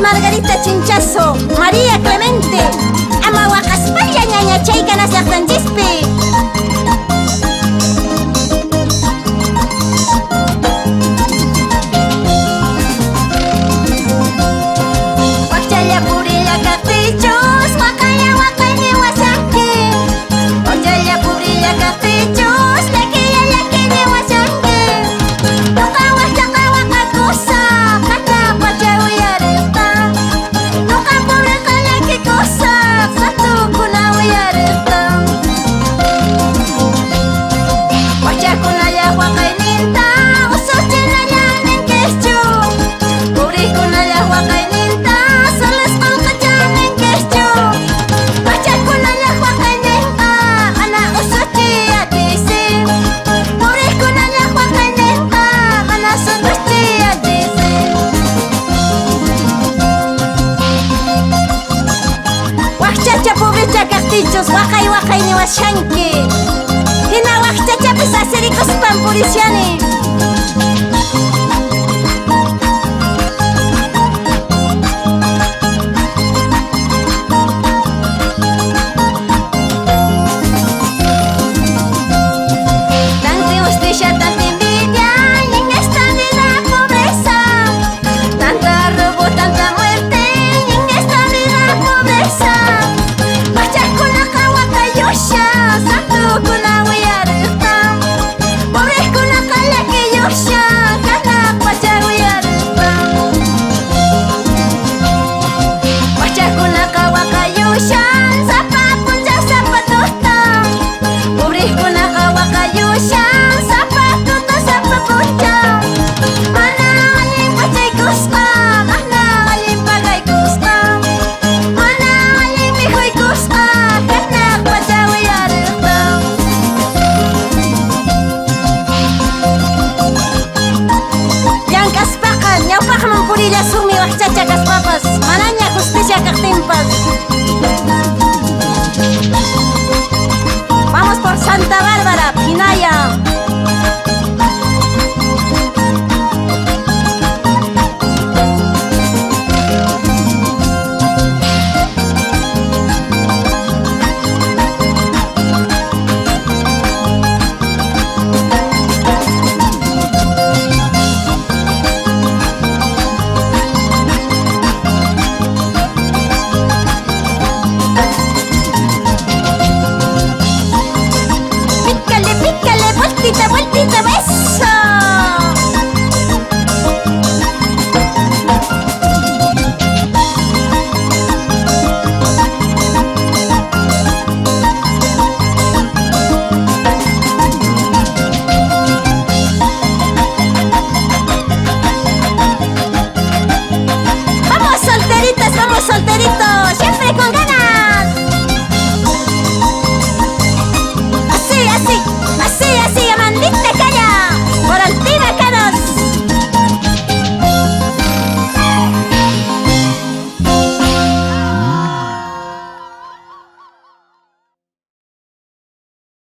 Margarita Chinchazo, María Clemente, Amahuacaspalla ñaña chaycanas llaqtanchispi. Wakchalla purilla kaqtichus, wakaya wakaymi wasanki. Wakchalla purilla kaqtichus, llakiya llakini wasanki. Nuqa wakchaqa waqakusa, qhata pacha uyariqta. Nuqa puriqa llakikusa, qhatukuna uyariqta. Wakchakunalla waqayninta, usuchinalla ninkischu. Purikkunalla waqayninta, solas qanqacha ninkischu. Wakchakunalla waqayninqa, mana usuchi atisi. Purikkunalla waqayninqa, mana sunquschi atisi. Wakchacha puricha kaqtichus, waqay waqayni washanki. Hina wakchachapis asirikuspan purishani. Tanti ustisha, tanta envidia y en esta vida pobreza. Tanta robo, tanta muerte y en esta vida pobreza. Wakchakunaqa waqayusha, santukuna uyariqta. Purikkunaqa llakiyusha, kanak pacha uyariqta. Wakchakunaqa waqayusha, sapa puncha sapatusta. Purikkunaqa waqayusha, sapatuta sapa puncha. Mana allin pachaykusqa, mana allin pagaykusqa. Mana allin mijuykusqa, kanak pacha uyariqta. Llank'aspaqa ñawpaqman purilla sumi wakchacha kaspapas, manaña justicia kaqtinpas. Vamos por Santa Bárbara, Pinaya.